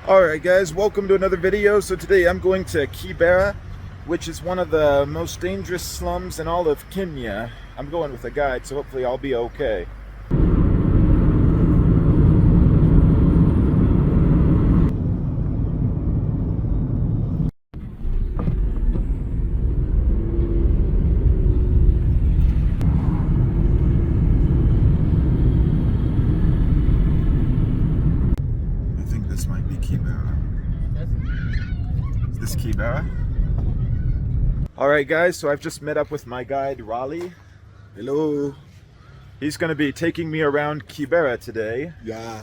Alright guys, welcome to another video. So today I'm going to Kibera, which is one of the most dangerous slums in all of Kenya. I'm going with a guide, so hopefully I'll be okay. Kibera. Alright guys, so I've just met up with my guide Raleigh. Hello. He's going to be taking me around Kibera today. Yeah.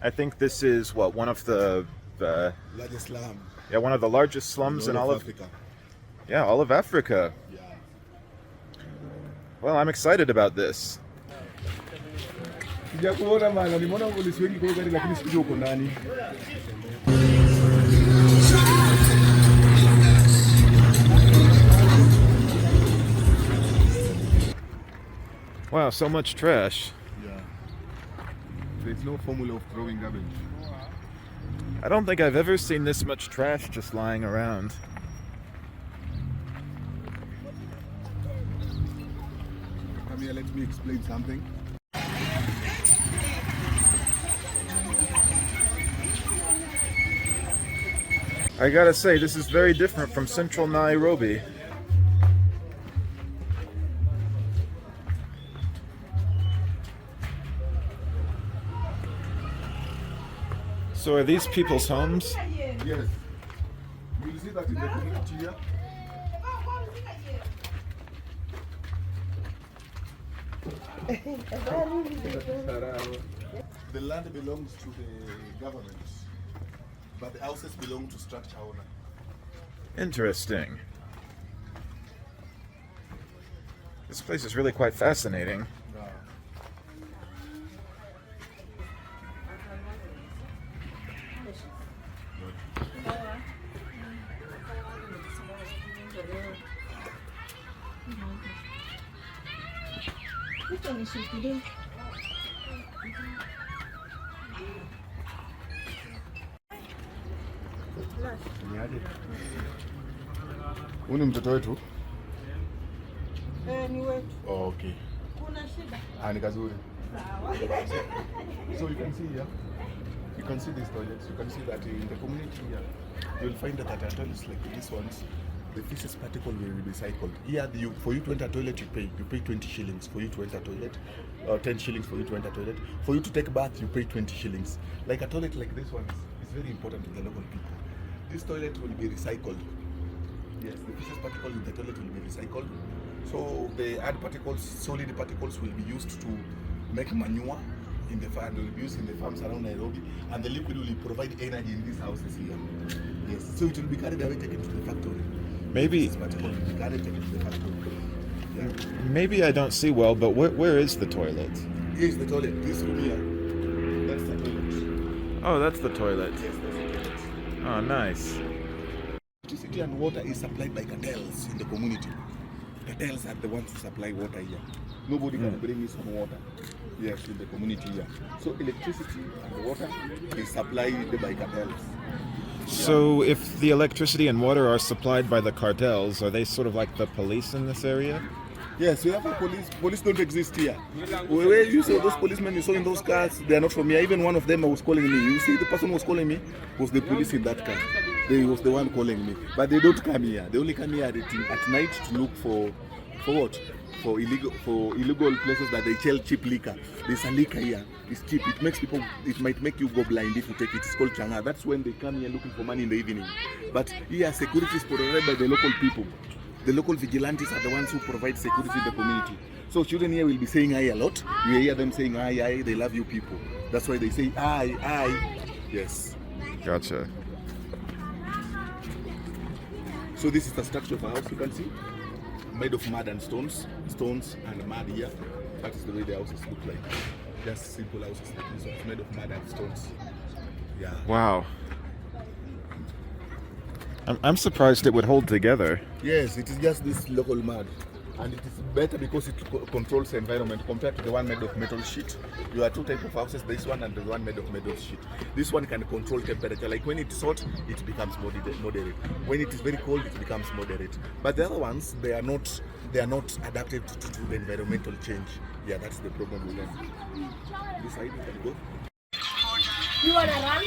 I think this is what, one of the largest slum. Yeah, one of the largest slums in all of Africa. Yeah, all of Africa. Yeah. Well, I'm excited about this. Wow, so much trash. Yeah. There's no formula of throwing garbage. I don't think I've ever seen this much trash just lying around. Come here, let me explain something. I gotta say, this is very different from central Nairobi. So are these people's homes? Yes. You see that in the community here? The land belongs to the government, but the houses belong to structure owner. Interesting. This place is really quite fascinating. Huyu ni mtoto wetu? Ni wetu. Oh, okay. Kuna shida? Ni kazuri. So you can see here, you can see these toilets, you can see that in the community here, you'll find that at toilets like these ones, the feces particle will be recycled. Here, for you to enter a toilet, you pay 20 shillings for you to enter a toilet, or 10 shillings for you to enter a toilet. For you to take a bath, you pay 20 shillings. Like a toilet like this one is very important to the local people. This toilet will be recycled. Yes, the feces particle in the toilet will be recycled. So the add particles, solid particles will be used to make manure in the farm, will be used in the farms around Nairobi, and the liquid will provide energy in these houses here. Yes, so it will be carried away, taken to the factory. Maybe This particle will be carried, taken to the factory. Yeah. Maybe I don't see well, but where is the toilet? Here's the toilet, this room here. That's the toilet. Oh, that's the toilet. Yes, that's the toilet. Oh, nice. Electricity and water is supplied by cartels in the community. Cartels are the ones who supply water here. Nobody can bring us some water. Yes, in the community here. So electricity and water is supplied by cartels. So if the electricity and water are supplied by the cartels, are they sort of like the police in this area? Yes, we have a police. Police don't exist here. Where you saw those policemen you saw in those cars, they are not from here. Even one of them was calling me. You see, the person who was calling me was the police in that car. They was the one calling me. But they don't come here. They only come here at night to look for what? For illegal places that they sell cheap liquor. There's a liquor here. It's cheap. It makes people. It might make you go blind if you take it. It's called changa. That's when they come here looking for money in the evening. But here, security is provided by the local people. The local vigilantes are the ones who provide security in the community. So children here will be saying "I" a lot. You hear them saying "I." They love you people. That's why they say "I." Yes. Gotcha. So this is the structure of a house. You can see, made of mud and stones and mud here. That is the way the houses look like. Just simple houses like this one, made of mud and stones. Yeah. Wow. I'm surprised it would hold together. Yes, it is just this local mud. and it is better because it controls the environment compared to the one made of metal sheet. You have two types of houses, this one and the one made of metal sheet. This one can control temperature, like when it's hot, it becomes moderate. When it is very cold, it becomes moderate. But the other ones, they are not adapted to the environmental change. Yeah, that's the problem with them. This side, you can go. You wanna run?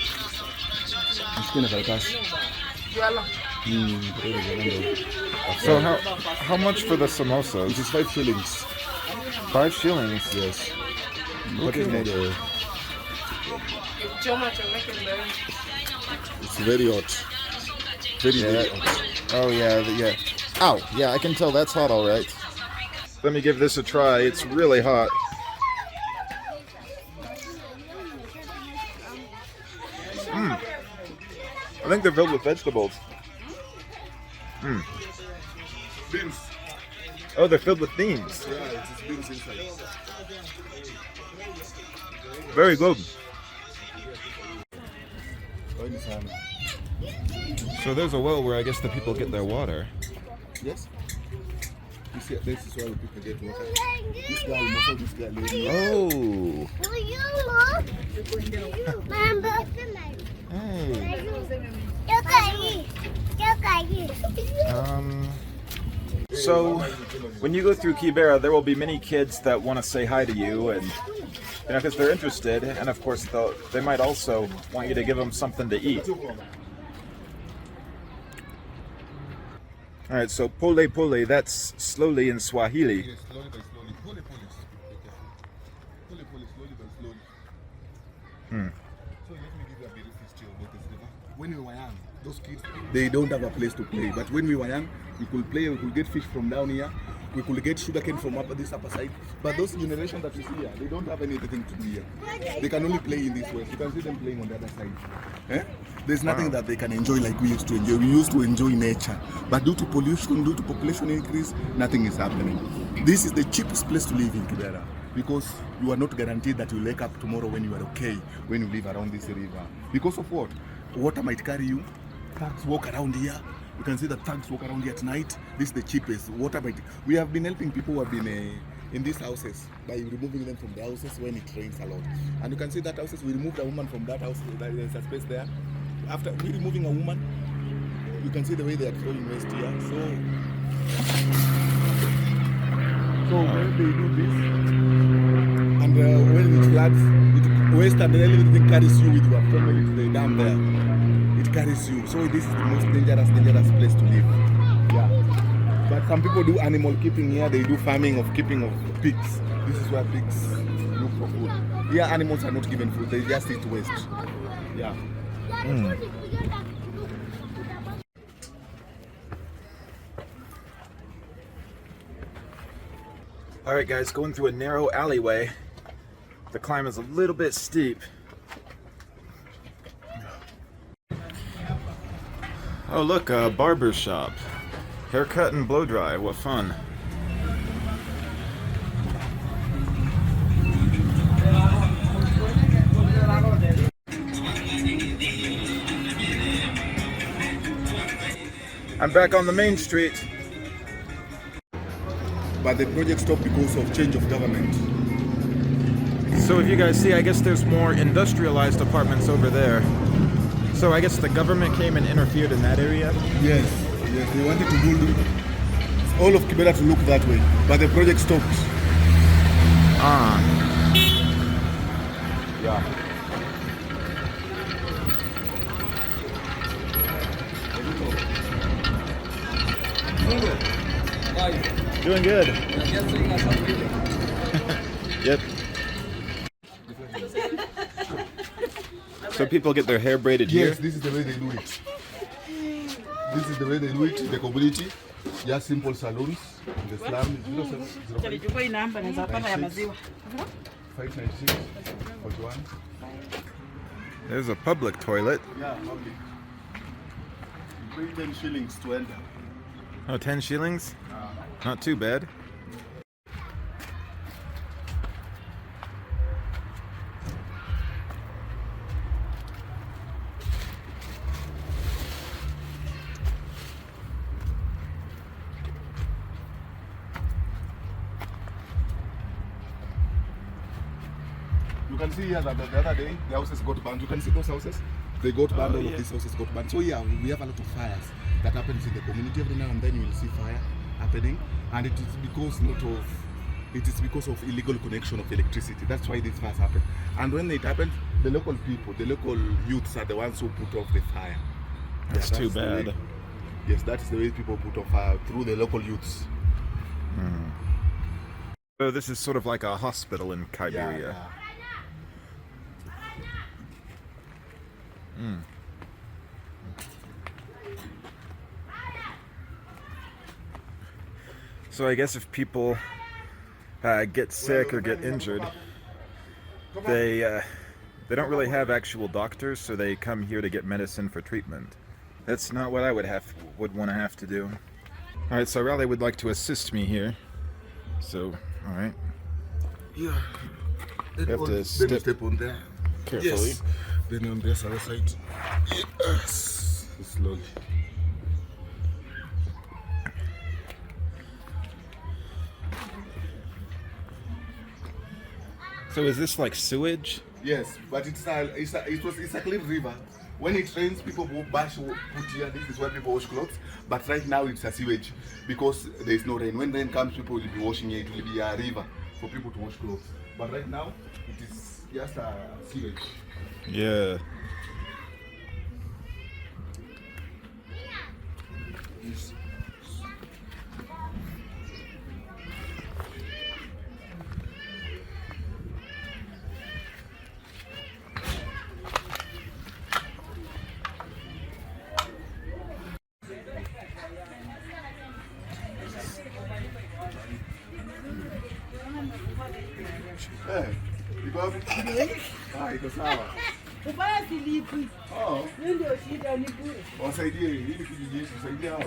So how much for the samosas? It is 5 shillings. 5 shillings. Yes. Okay. It's very hot. Very hot. Oh yeah. Ow, yeah, I can tell that's hot, all right. Let me give this a try. It's really hot. I think they're filled with vegetables. Beans. Oh, they're filled with beans. Yeah, it's beans inside. Very good. So there's a well where I guess the people get their water. Yes. You see, this is where the people get water. This guy, most of this guy lady. Oh. So when you go through Kibera, there will be many kids that want to say hi to you, and because they're interested, and of course they might also want you to give them something to eat. All right, so pole pole, that's slowly in Swahili. Yes, slowly by slowly. Pole pole. Pole pole, slowly by slowly. So let me give you a brief history of Lotus River. When we were young, those kids, they don't have a place to play. But when we were young, we could play, we could get fish from down here, we could get sugarcane from this upper side. But those generations that we see here, they don't have anything to do here. They can only play in this west. You can see them playing on the other side. There's nothing that they can enjoy like we used to enjoy. We used to enjoy nature. But due to pollution, due to population increase, nothing is happening. This is the cheapest place to live in Kibera, because you are not guaranteed that you'll wake up tomorrow when you are okay, when you live around this river. Because of what? Water might carry you, thugs walk around here. You can see that thugs walk around here at night. This is the cheapest. Water might... We have been helping people who have been in these houses by removing them from the houses when it rains a lot. And you can see that houses, we removed a woman from that house. There's a space there. After we removing a woman, you can see the way they are throwing waste here. So when they do this, and when it floods, waste and everything carries you with your family to the dam there. It carries you. So this is the most dangerous place to live. Yeah. But some people do animal keeping here. They do farming of keeping of pigs. This is where pigs look for food. Here animals are not given food. They just eat waste. Yeah. All right, guys, going through a narrow alleyway. The climb is a little bit steep. Oh, look, a barber shop. Haircut and blow dry. What fun. I'm back on the main street. But the project stopped because of change of government. So if you guys see, I guess there's more industrialized apartments over there. So I guess the government came and interfered in that area? Yes, they wanted to build all of Kibera to look that way, but the project stopped. Yeah. Doing good. Yep. So people get their hair braided here? Yes, this is the way they do it. This is the way they do it in the community. Just simple salons. The slum is 596 41. There's a public toilet. Yeah, public. You pay 10 shillings to enter. Oh, 10 shillings? Not too bad. can see here that the other day the houses got burned. You can see those houses. They got burned. All of these houses got burned. So yeah, we have a lot of fires that happens in the community. Every now and then you will see fire happening, and it is because of illegal connection of electricity. That's why these fires happen. And when it happens, the local people, the local youths are the ones who put off the fire. That's too bad. Yes, that is the way people put off fire, through the local youths. So this is sort of like a hospital in Kibera. So I guess if people get sick or get injured, they don't really have actual doctors, so they come here to get medicine for treatment. That's not what I would want to have to do. All right, so Raleigh would like to assist me here. So, all right. Yeah. You have to step on there carefully. Yes. Then on this other side. Yes. Slowly. So is this like sewage? Yes, but it's a clean river. When it rains, people will put here. This is where people wash clothes. But right now it's a sewage because there is no rain. When rain comes, people will be washing it. It will be a river for people to wash clothes. But right now it is just a sewage. Yeah. Yes. Iko sawa. Ubaya silipi. Oh. Hiyo ndio shida ni bure. Wasaidie ili kijiji wasaidie hao.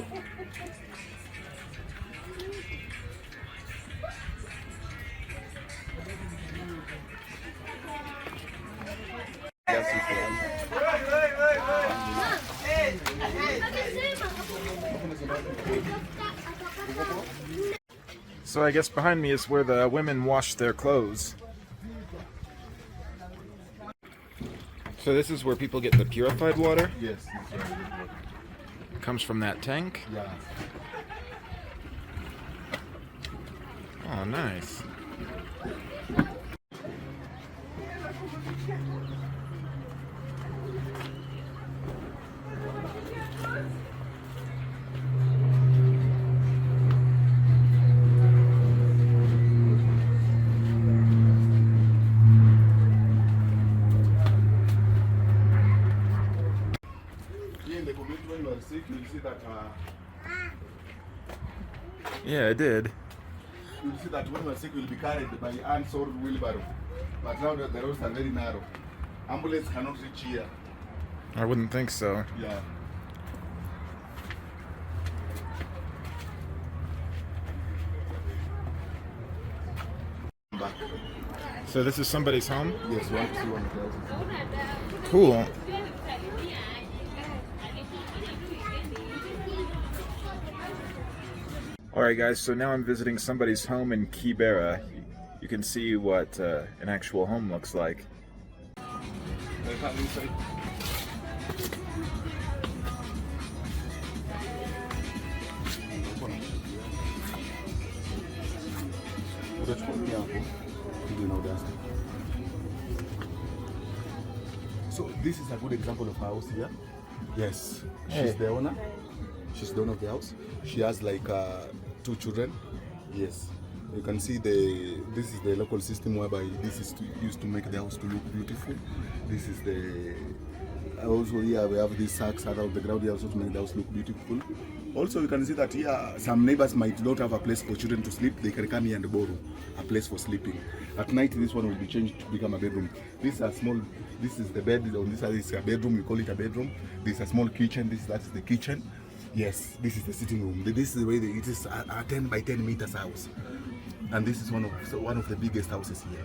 So I guess behind me is where the women wash their clothes. So this is where people get the purified water? Yes. It comes from that tank? Yeah. Oh, nice. You'll see that. Yeah, I did. You'll see that when you are sick, you'll be carried by ants or wheelbarrow. But now the roads are very narrow. Ambulance cannot reach here. I wouldn't think so. Yeah. Back. So this is somebody's home? Yes, you want to see one of the houses. Cool. Alright guys, so now I'm visiting somebody's home in Kibera. You can see what an actual home looks like. So this is a good example of a house here. Yes, she's the owner. She's the owner of the house. She has like 2 children. Yes, you can see this is the local system whereby this is used to make the house to look beautiful. This is the also here we have these sacks around the ground here also to make the house look beautiful. Also you can see that here some neighbors might not have a place for children to sleep. They can come here and borrow a place for sleeping. At night this one will be changed to become a bedroom. This is the bed. On this side is a bedroom. We call it a bedroom. This is a small kitchen. That is the kitchen. Yes, this is the sitting room. This is the way it is a 10 by 10 meters house, and this is one of the biggest houses here.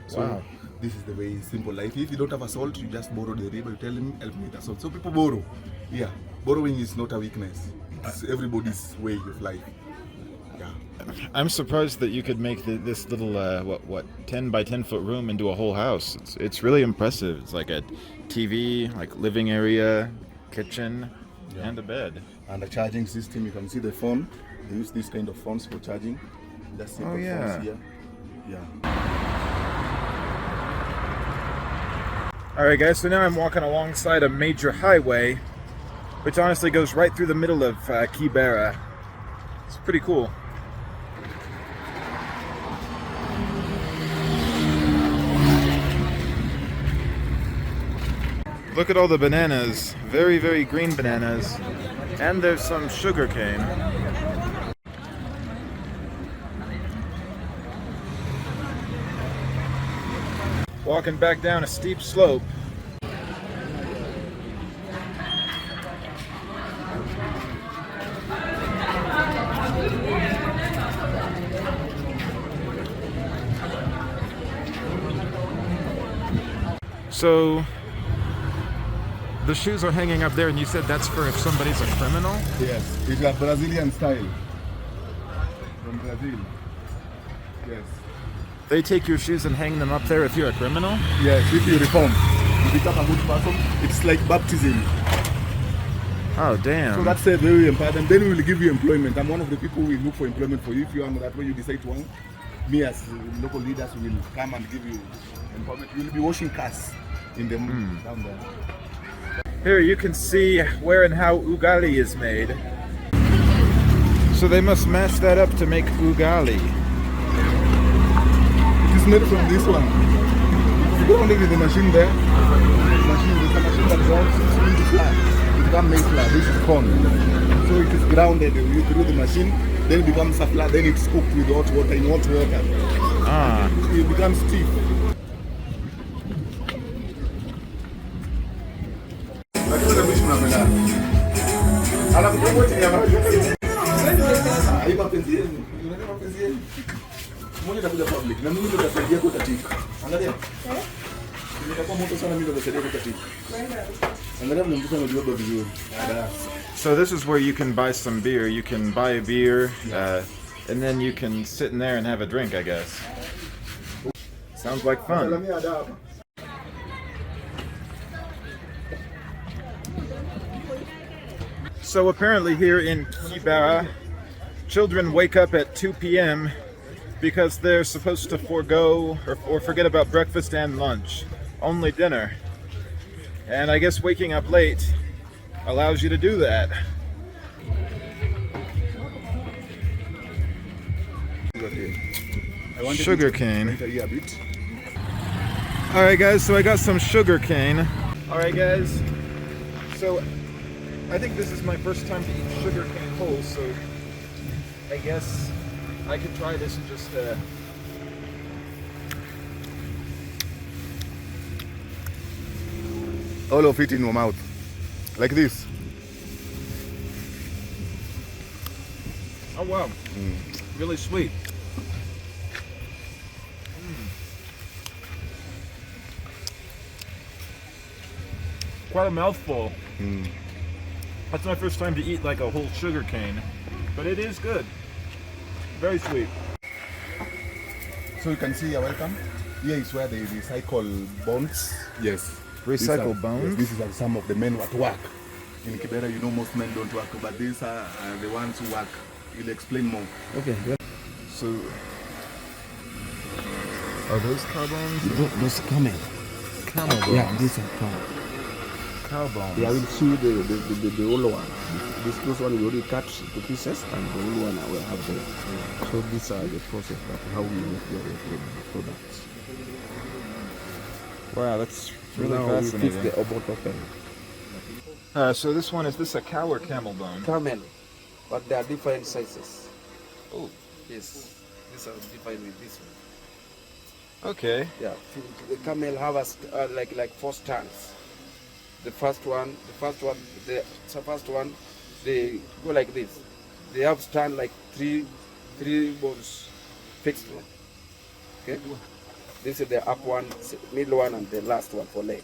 So wow. This is the way simple life. If you don't have a salt, you just borrow the river. You tell him, help me with a salt. So people borrow. Yeah, borrowing is not a weakness. It's everybody's way of life. I'm surprised that you could make this little what 10 by 10 foot room into a whole house. It's really impressive. It's like a TV, like living area, kitchen, and a bed. And the charging system, you can see the phone. They use these kind of phones for charging. That's simple phones here. Yeah. Alright guys, so now I'm walking alongside a major highway, which honestly goes right through the middle of Kibera. It's pretty cool. Look at all the bananas. Very, very green bananas. And there's some sugarcane. Walking back down a steep slope. So the shoes are hanging up there, and you said that's for if somebody's a criminal? Yes, it's a Brazilian style. From Brazil. Yes. They take your shoes and hang them up there if you're a criminal? Yes, if you reform, you become a good person. It's like baptism. Oh, damn. So that's very important. Then we will give you employment. I'm one of the people who will look for employment for you. If you are that way, you decide to want. Me as local leaders will come and give you employment. You will be washing cars in the down there. Here you can see where and how ugali is made. So they must mash that up to make ugali. It is made from this one. You go only with the machine there. There's a machine that grounds it into flour. It becomes maize flour. This is corn. So it is grounded through the machine. Then it becomes a flour. Then it's cooked with hot water in hot water. It becomes stiff. So this is where you can buy some beer. You can buy a beer, and then you can sit in there and have a drink, I guess. Sounds like fun. So apparently here in Kibera, children wake up at 2 p.m. because they're supposed to forego or forget about breakfast and lunch. Only dinner. And I guess waking up late allows you to do that. Sugarcane. Alright guys, so I got some sugarcane. Alright guys, so I think this is my first time to eat sugarcane whole, so I guess I could try this and just all of it in your mouth, like this. Oh wow, really sweet. Quite a mouthful. That's my first time to eat like a whole sugar cane, but it is good. Very sweet. So you can see, you're welcome. Here is where they recycle bones. Yes. Recycle bones? Yes, these are some of the men who at work. In Kibera, you know most men don't work, but these are the ones who work. We'll explain more. Okay. So, are those cow bones? Those camel. Camel bones. Yeah, these are cow. Cow bones. Yeah, I will see the old one. This one we already cut to pieces, and the old one I will have there. So these are the process that how we make the products. Wow, that's really now fascinating. we fix the open. So this one, is this a cow or camel bone? Camel, but there are different sizes. Oh, Yes, these are different with this one. okay. Yeah, the camel have like 4 strands. The first one, they go like this. They have stand like three bones, fixed one. Okay, this is the up one, middle one, and the last one for leg.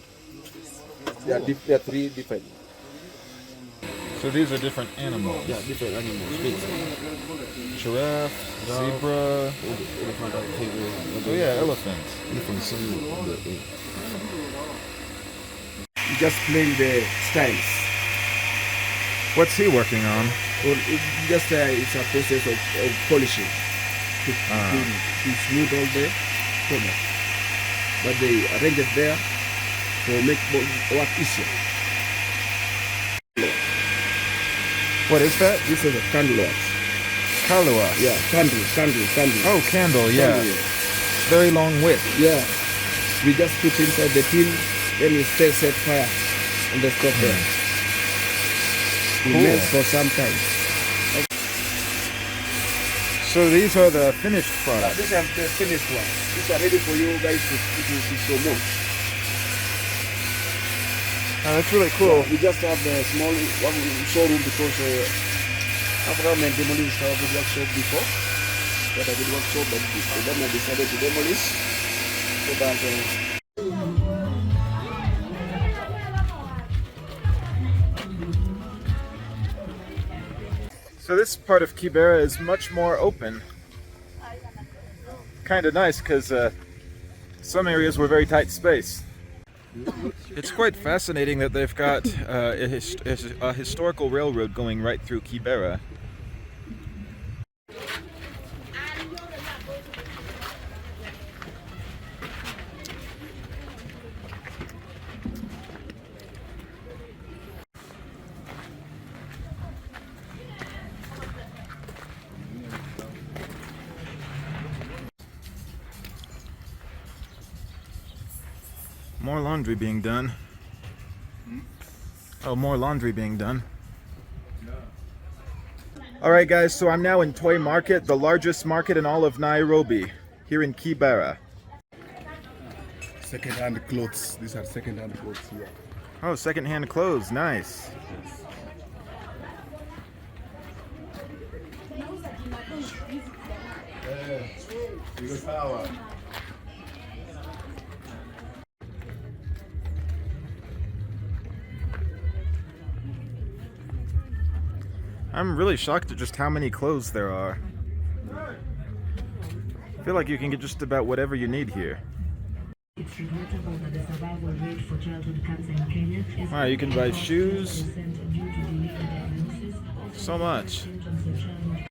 They are 3 different. So these are different animals. Yeah, different animals. Big. Giraffe, zebra. Elephant, tiger. Oh yeah, elephants. Elephants. Just playing the styles. What's he working on? Or it's a process of polishing to smooth all the product. But they arrange it there to make work easier. What is that? This is a candle wax. Kalua. Yeah, candle. Oh, candle, yeah. Candle, yeah. Very long wick. Yeah. We just put inside the tin, then we set fire on the stove there. It Cool. melts for some time. So these are the finished products. These are the finished ones. These are ready for you guys to promote. Oh, that's really cool. We just have a small showroom because after we demolished our big workshop before. We had a big workshop, but then I decided to demolish so that So this part of Kibera is much more open. Kind of nice because some areas were very tight space. It's quite fascinating that they've got a historical railroad going right through Kibera. More laundry being done. Oh, more laundry being done. Alright guys, so I'm now in Toy Market, the largest market in all of Nairobi, here in Kibera. second-hand clothes. These are second-hand clothes here. Oh, second-hand clothes, nice. I'm really shocked at just how many clothes there are. I feel like you can get just about whatever you need here. It's regrettable that the survival rate for childhood cancer in Kenya is Wow, you can buy shoes. due to delayed diagnosis of So much. symptoms of childhood.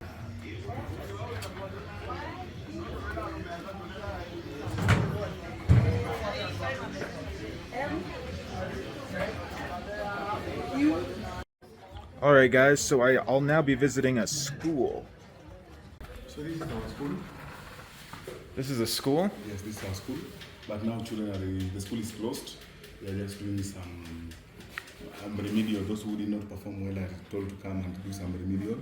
Alright guys, so I'll now be visiting a school. So this is our school. This is a school? Yes, this is our school. But now children are the school is closed. They are just doing some remedial. Those who did not perform well are told to come and do some remedial.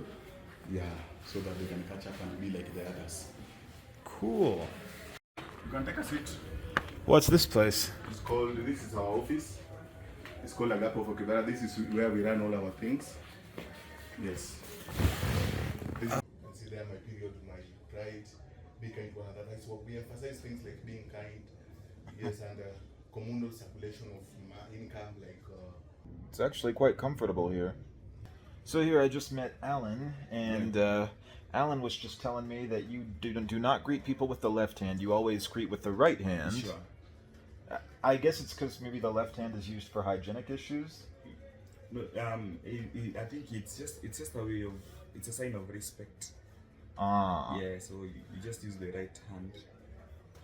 Yeah, so that they can catch up and be like the others. Cool. You can take a seat. What's this place? This is our office. It's called Agapo for Kibera. This is where we run all our things. Yes. This is, see there my period, my pride, be kind to one another. So we emphasize things like being kind, yes, and communal circulation of income, like. It's actually quite comfortable here. So here I just met Alan, and Alan was just telling me that you do not greet people with the left hand. You always greet with the right hand. Sure. I guess it's because maybe the left hand is used for hygienic issues. No, I think it's just a way of, it's a sign of respect. Ah. Yeah, so you just use the right hand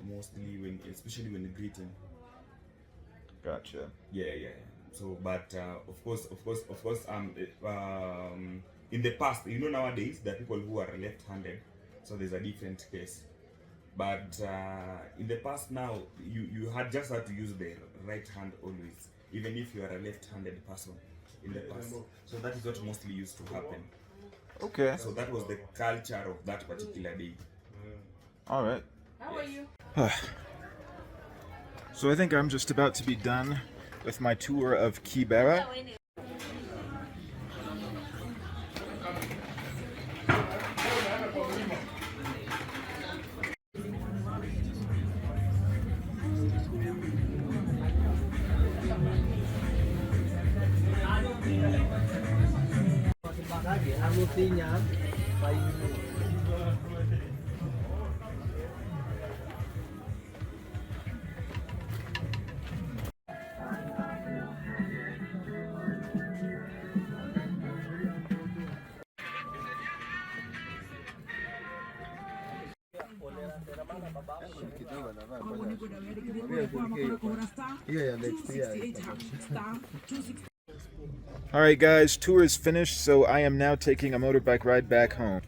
mostly especially when greeting. Gotcha. Yeah. So, but of course, in the past, nowadays there are people who are left-handed, so there's a different case. But in the past now, you had just had to use the right hand always, even if you are a left-handed person in the past. So that is what mostly used to happen. Okay. So that was the culture of that particular day. All right. How are you? So I think I'm just about to be done with my tour of Kibera. Alright guys, tour is finished, so I am now taking a motorbike ride back home.